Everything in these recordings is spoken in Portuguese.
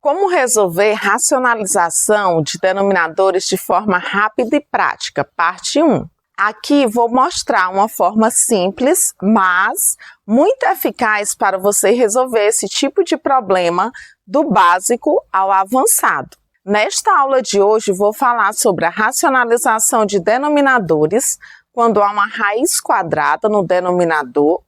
Como resolver racionalização de denominadores de forma rápida e prática? Parte 1. Aqui vou mostrar uma forma simples, mas muito eficaz para você resolver esse tipo de problema do básico ao avançado. Nesta aula de hoje vou falar sobre a racionalização de denominadores quando há uma raiz quadrada no denominador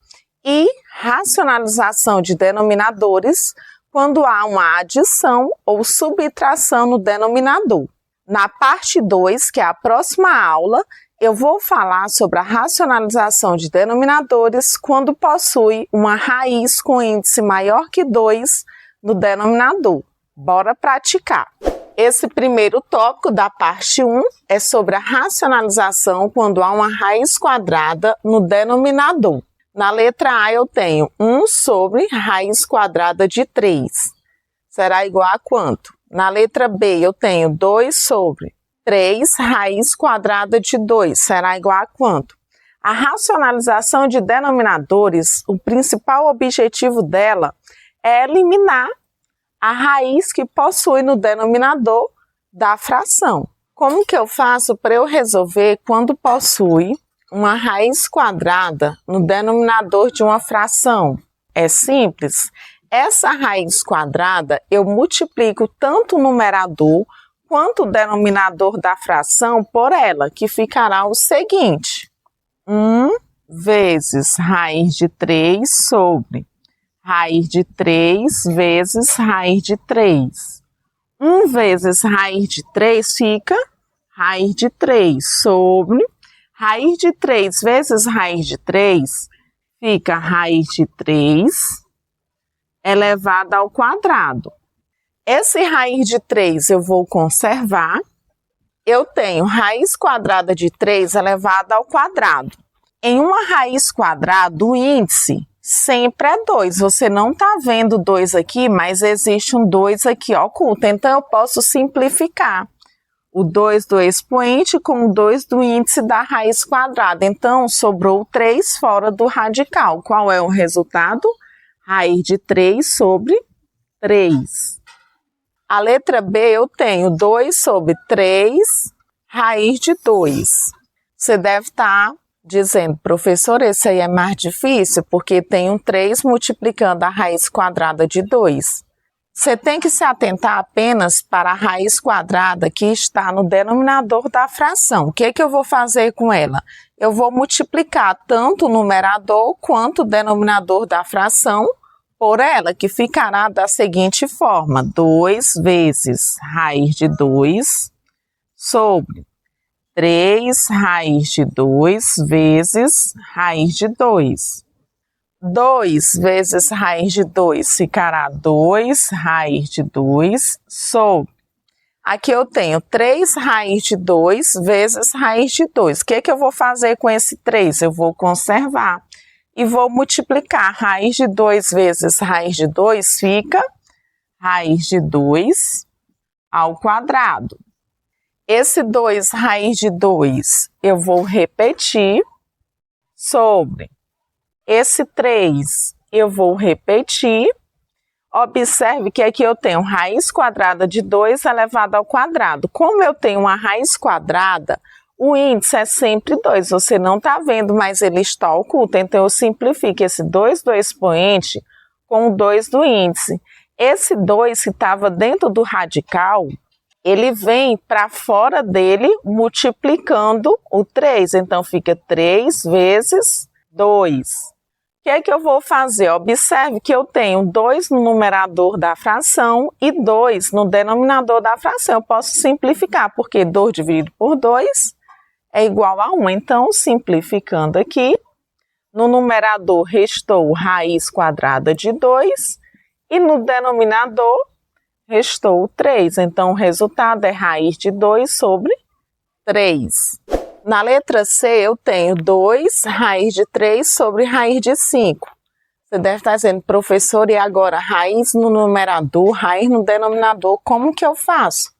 e racionalização de denominadores quando há uma adição ou subtração no denominador. Na parte 2, que é a próxima aula, eu vou falar sobre a racionalização de denominadores quando possui uma raiz com índice maior que 2 no denominador. Bora praticar! Esse primeiro tópico da parte 1 é sobre a racionalização quando há uma raiz quadrada no denominador. Na letra A eu tenho 1 sobre raiz quadrada de 3. Será igual a quanto? Na letra B eu tenho 2 sobre 3 raiz quadrada de 2. Será igual a quanto? A racionalização de denominadores, o principal objetivo dela é eliminar a raiz que possui no denominador da fração. Como que eu faço para eu resolver quando possui uma raiz quadrada no denominador de uma fração? É simples. Essa raiz quadrada eu multiplico tanto o numerador quanto o denominador da fração por ela, que ficará o seguinte: 1 vezes raiz de 3 sobre raiz de 3 vezes raiz de 3. 1 vezes raiz de 3 fica raiz de 3 sobre raiz de 3 vezes raiz de 3 fica raiz de 3 elevado ao quadrado. Esse raiz de 3 eu vou conservar. Eu tenho raiz quadrada de 3 elevado ao quadrado. Em uma raiz quadrada, o índice sempre é 2. Você não está vendo 2 aqui, mas existe um 2 aqui oculto. Então, eu posso simplificar o 2 do expoente com o 2 do índice da raiz quadrada. Então, sobrou 3 fora do radical. Qual é o resultado? Raiz de 3 sobre 3. A letra B eu tenho 2 sobre 3 raiz de 2. Você deve estar dizendo, professor, esse aí é mais difícil porque tem um 3 multiplicando a raiz quadrada de 2. Você tem que se atentar apenas para a raiz quadrada que está no denominador da fração. O que eu vou fazer com ela? Eu vou multiplicar tanto o numerador quanto o denominador da fração por ela, que ficará da seguinte forma: 2 vezes raiz de 2 sobre 3 raiz de 2 vezes raiz de 2. 2 vezes raiz de 2 ficará 2 raiz de 2 sobre. Aqui eu tenho 3 raiz de 2 vezes raiz de 2. O que eu vou fazer com esse 3? Eu vou conservar e vou multiplicar. Raiz de 2 vezes raiz de 2 fica raiz de 2 ao quadrado. Esse 2 raiz de 2 eu vou repetir sobre esse 3 eu vou repetir. Observe que aqui eu tenho raiz quadrada de 2 elevado ao quadrado. Como eu tenho uma raiz quadrada, o índice é sempre 2. Você não está vendo, mas ele está oculto. Então, eu simplifico esse 2 do expoente com o 2 do índice. Esse 2 que estava dentro do radical, ele vem para fora dele multiplicando o 3. Então, fica 3 vezes 2. O que eu vou fazer? Observe que eu tenho 2 no numerador da fração e 2 no denominador da fração. Eu posso simplificar, porque 2 dividido por 2 é igual a 1. Então, simplificando aqui, no numerador restou raiz quadrada de 2 e no denominador restou 3. Então, o resultado é raiz de 2 sobre 3. Na letra C, eu tenho 2 raiz de 3 sobre raiz de 5. Você deve estar dizendo, professor, e agora raiz no numerador, raiz no denominador, como que eu faço?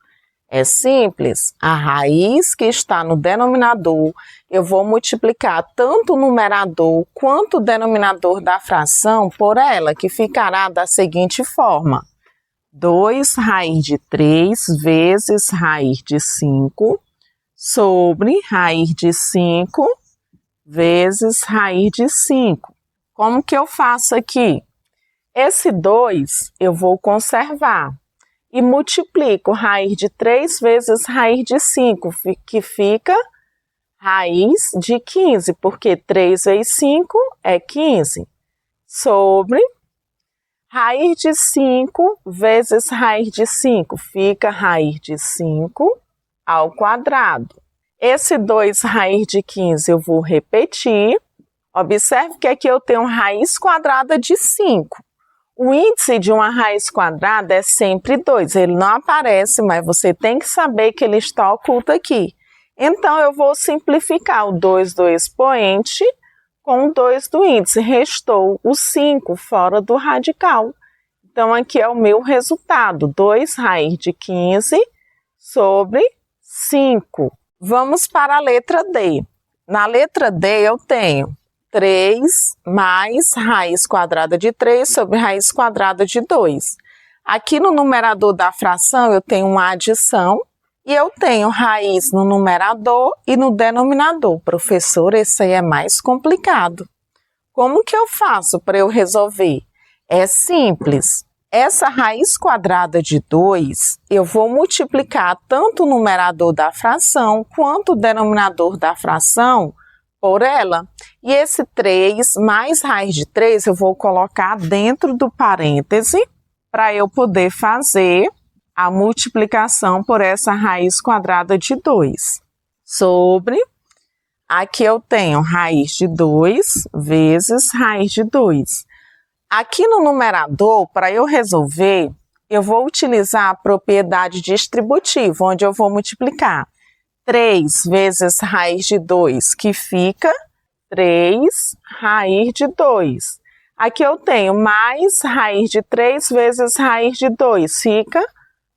É simples, a raiz que está no denominador, eu vou multiplicar tanto o numerador quanto o denominador da fração por ela, que ficará da seguinte forma: 2 raiz de 3 vezes raiz de 5 sobre raiz de 5 vezes raiz de 5. Como que eu faço aqui? Esse 2 eu vou conservar e multiplico raiz de 3 vezes raiz de 5, que fica raiz de 15, porque 3 vezes 5 é 15, sobre raiz de 5 vezes raiz de 5, fica raiz de 5 ao quadrado. Esse 2 raiz de 15 eu vou repetir. Observe que aqui eu tenho raiz quadrada de 5. O índice de uma raiz quadrada é sempre 2. Ele não aparece, mas você tem que saber que ele está oculto aqui. Então, eu vou simplificar o 2 do expoente com o 2 do índice. Restou o 5 fora do radical. Então, aqui é o meu resultado. 2 raiz de 15 sobre 5. Vamos para a letra D. Na letra D, eu tenho 3 mais raiz quadrada de 3 sobre raiz quadrada de 2. Aqui no numerador da fração, eu tenho uma adição. E eu tenho raiz no numerador e no denominador. Professor, esse aí é mais complicado. Como que eu faço para eu resolver? É simples. Essa raiz quadrada de 2, eu vou multiplicar tanto o numerador da fração quanto o denominador da fração por ela. E esse 3 mais raiz de 3 eu vou colocar dentro do parêntese para eu poder fazer a multiplicação por essa raiz quadrada de 2. Sobre, aqui eu tenho raiz de 2 vezes raiz de 2. Aqui no numerador, para eu resolver, eu vou utilizar a propriedade distributiva, onde eu vou multiplicar 3 vezes raiz de 2, que fica 3 raiz de 2. Aqui eu tenho mais raiz de 3 vezes raiz de 2, fica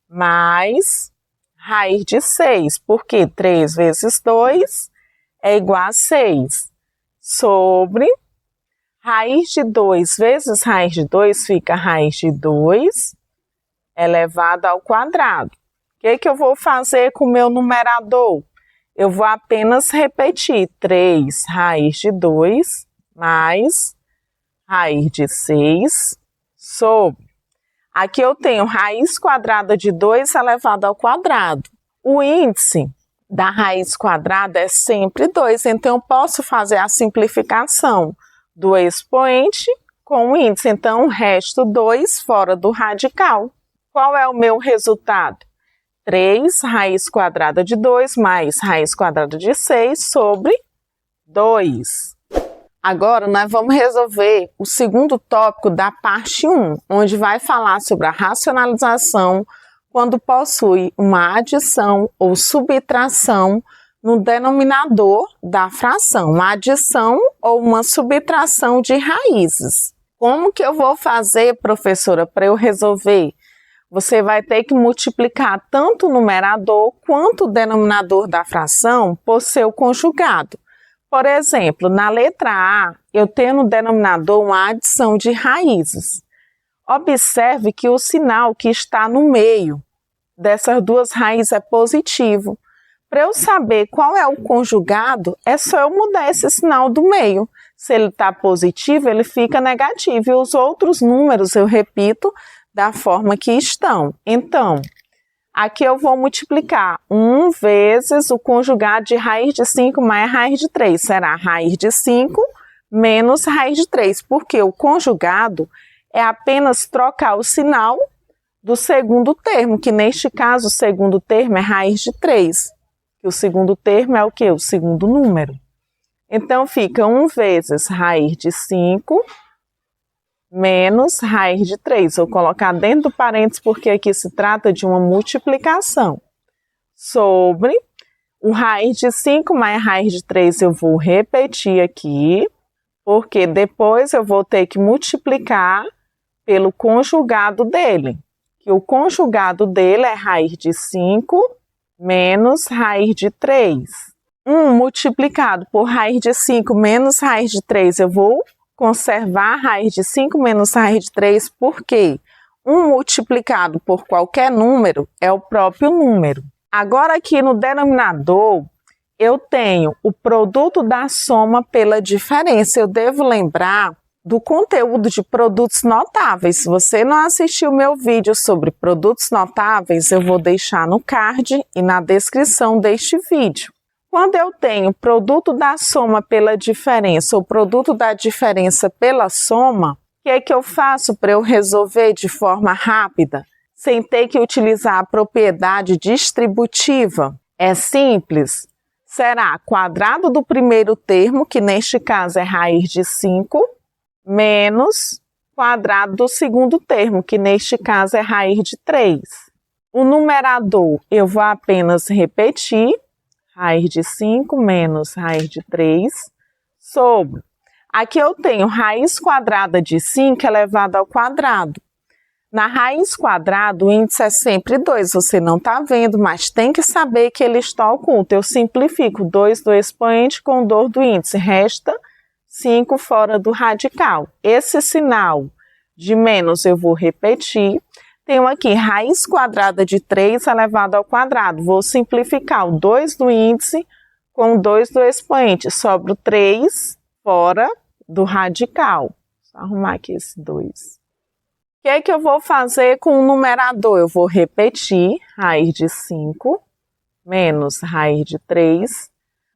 mais raiz de 6, porque 3 vezes 2 é igual a 6, sobre raiz de 2 vezes raiz de 2 fica raiz de 2 elevado ao quadrado. O que eu vou fazer com o meu numerador? Eu vou apenas repetir 3 raiz de 2 mais raiz de 6 sobre. Aqui eu tenho raiz quadrada de 2 elevado ao quadrado. O índice da raiz quadrada é sempre 2, então eu posso fazer a simplificação do expoente com o índice. Então, o resto 2 fora do radical. Qual é o meu resultado? 3 raiz quadrada de 2 mais raiz quadrada de 6 sobre 2. Agora, nós vamos resolver o segundo tópico da parte 1, onde vai falar sobre a racionalização quando possui uma adição ou subtração no denominador da fração, uma adição ou uma subtração de raízes. Como que eu vou fazer, professora, para eu resolver? Você vai ter que multiplicar tanto o numerador quanto o denominador da fração por seu conjugado. Por exemplo, na letra A, eu tenho no denominador uma adição de raízes. Observe que o sinal que está no meio dessas duas raízes é positivo. Para eu saber qual é o conjugado, é só eu mudar esse sinal do meio. Se ele está positivo, ele fica negativo. E os outros números, eu repito, da forma que estão. Então, aqui eu vou multiplicar 1 vezes o conjugado de raiz de 5 mais raiz de 3. Será raiz de 5 menos raiz de 3, porque o conjugado é apenas trocar o sinal do segundo termo, que neste caso o segundo termo é raiz de 3. O segundo termo é o quê? O segundo número. Então, fica 1 vezes raiz de 5 menos raiz de 3. Vou colocar dentro do parênteses porque aqui se trata de uma multiplicação. Sobre o raiz de 5 mais raiz de 3 eu vou repetir aqui, porque depois eu vou ter que multiplicar pelo conjugado dele. Que o conjugado dele é raiz de 5 menos raiz de 3. 1 multiplicado por raiz de 5 menos raiz de 3, eu vou conservar raiz de 5 menos raiz de 3, porque 1 multiplicado por qualquer número é o próprio número. Agora aqui no denominador, eu tenho o produto da soma pela diferença. Eu devo lembrar do conteúdo de produtos notáveis. Se você não assistiu meu vídeo sobre produtos notáveis, eu vou deixar no card e na descrição deste vídeo. Quando eu tenho produto da soma pela diferença ou produto da diferença pela soma, o que é que eu faço para eu resolver de forma rápida, sem ter que utilizar a propriedade distributiva? É simples. Será quadrado do primeiro termo, que neste caso é raiz de 5, menos quadrado do segundo termo, que neste caso é raiz de 3. O numerador eu vou apenas repetir, raiz de 5 menos raiz de 3, sobre. Aqui eu tenho raiz quadrada de 5 elevado ao quadrado. Na raiz quadrada, o índice é sempre 2. Você não está vendo, mas tem que saber que ele está oculto. Eu simplifico 2 do expoente com 2 do índice. Resta 5 fora do radical. Esse sinal de menos eu vou repetir. Tenho aqui raiz quadrada de 3 elevado ao quadrado. Vou simplificar o 2 do índice com 2 do expoente. Sobra o 3 fora do radical. Vou arrumar aqui esse 2. O que é que eu vou fazer com o numerador? Eu vou repetir raiz de 5 menos raiz de 3.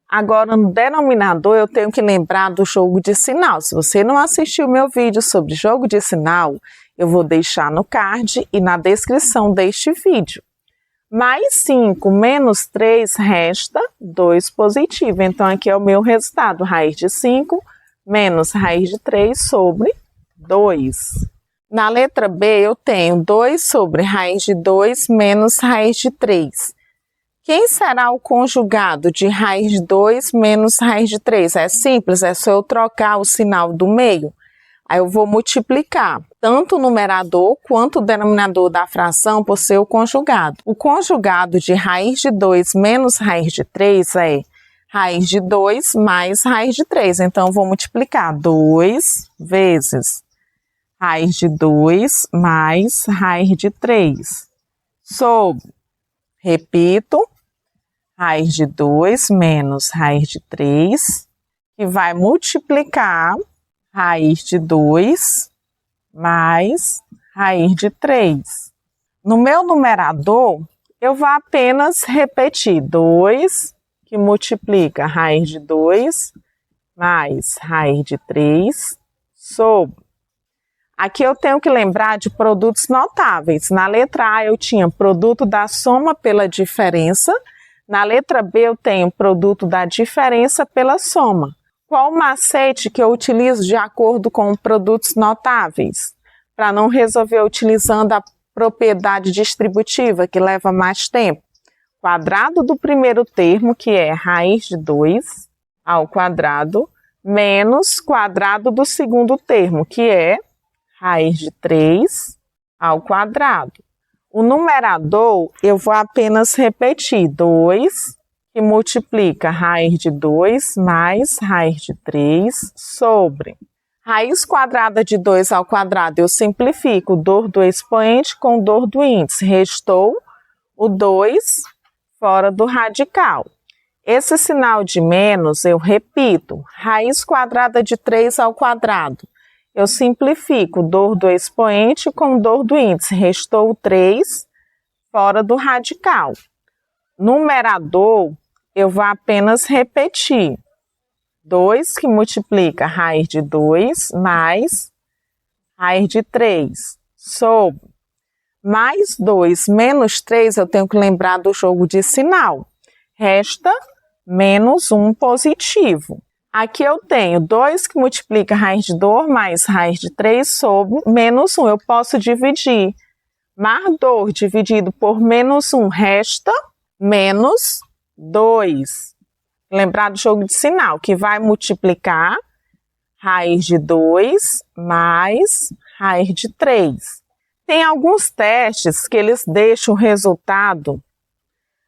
Agora, no denominador, eu tenho que lembrar do jogo de sinal. Se você não assistiu meu vídeo sobre jogo de sinal, eu vou deixar no card e na descrição deste vídeo. Mais 5 menos 3 resta 2 positivo. Então, aqui é o meu resultado. Raiz de 5 menos raiz de 3 sobre 2. Na letra B, eu tenho 2 sobre raiz de 2 menos raiz de 3. Quem será o conjugado de raiz de 2 menos raiz de 3? É simples, é só eu trocar o sinal do meio. Aí eu vou multiplicar tanto o numerador quanto o denominador da fração por seu conjugado. O conjugado de raiz de 2 menos raiz de 3 é raiz de 2 mais raiz de 3. Então, eu vou multiplicar 2 vezes raiz de 2 mais raiz de 3. Sobre, repito, raiz de 2 menos raiz de 3, que vai multiplicar raiz de 2 mais raiz de 3. No meu numerador, eu vou apenas repetir 2, que multiplica raiz de 2 mais raiz de 3, sobre. Aqui eu tenho que lembrar de produtos notáveis. Na letra A eu tinha produto da soma pela diferença. Na letra B eu tenho produto da diferença pela soma. Qual o macete que eu utilizo de acordo com produtos notáveis? Para não resolver utilizando a propriedade distributiva, que leva mais tempo. Quadrado do primeiro termo, que é raiz de 2 ao quadrado, menos quadrado do segundo termo, que é raiz de 3 ao quadrado. O numerador, eu vou apenas repetir 2, que multiplica raiz de 2 mais raiz de 3, sobre. Raiz quadrada de 2 ao quadrado, eu simplifico 2 do expoente com 2 do índice. Restou o 2 fora do radical. Esse sinal de menos, eu repito, raiz quadrada de 3 ao quadrado. Eu simplifico 2 do expoente com 2 do índice. Restou 3 fora do radical. Numerador, eu vou apenas repetir. 2 que multiplica raiz de 2 mais raiz de 3 sobre. Mais 2 menos 3, eu tenho que lembrar do jogo de sinal. Resta menos 1 positivo. Aqui eu tenho 2 que multiplica raiz de 2 mais raiz de 3 sobre menos 1. Eu posso dividir. Mais 2 dividido por menos 1 resta menos 2. Lembrar do jogo de sinal, que vai multiplicar raiz de 2 mais raiz de 3. Tem alguns testes que eles deixam o resultado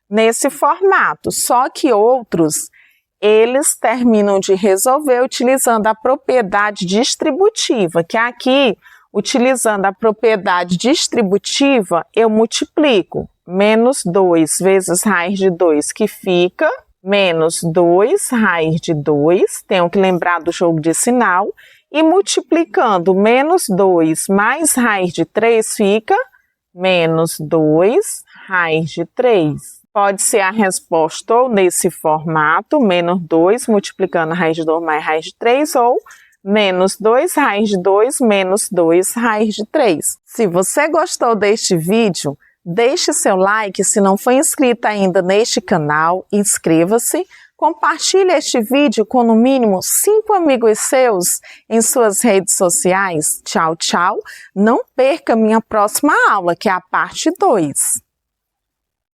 nesse formato, só que outros eles terminam de resolver utilizando a propriedade distributiva, que aqui Utilizando a propriedade distributiva, eu multiplico. Menos 2 vezes raiz de 2, que fica menos 2 raiz de 2. Tenho que lembrar do jogo de sinal. E multiplicando menos 2 mais raiz de 3, fica menos 2 raiz de 3. Pode ser a resposta ou nesse formato, menos 2 multiplicando raiz de 2 mais raiz de 3, ou menos 2 raiz de 2 menos 2 raiz de 3. Se você gostou deste vídeo, deixe seu like. Se não for inscrito ainda neste canal, inscreva-se. Compartilhe este vídeo com no mínimo 5 amigos seus em suas redes sociais. Tchau, tchau. Não perca minha próxima aula, que é a parte 2.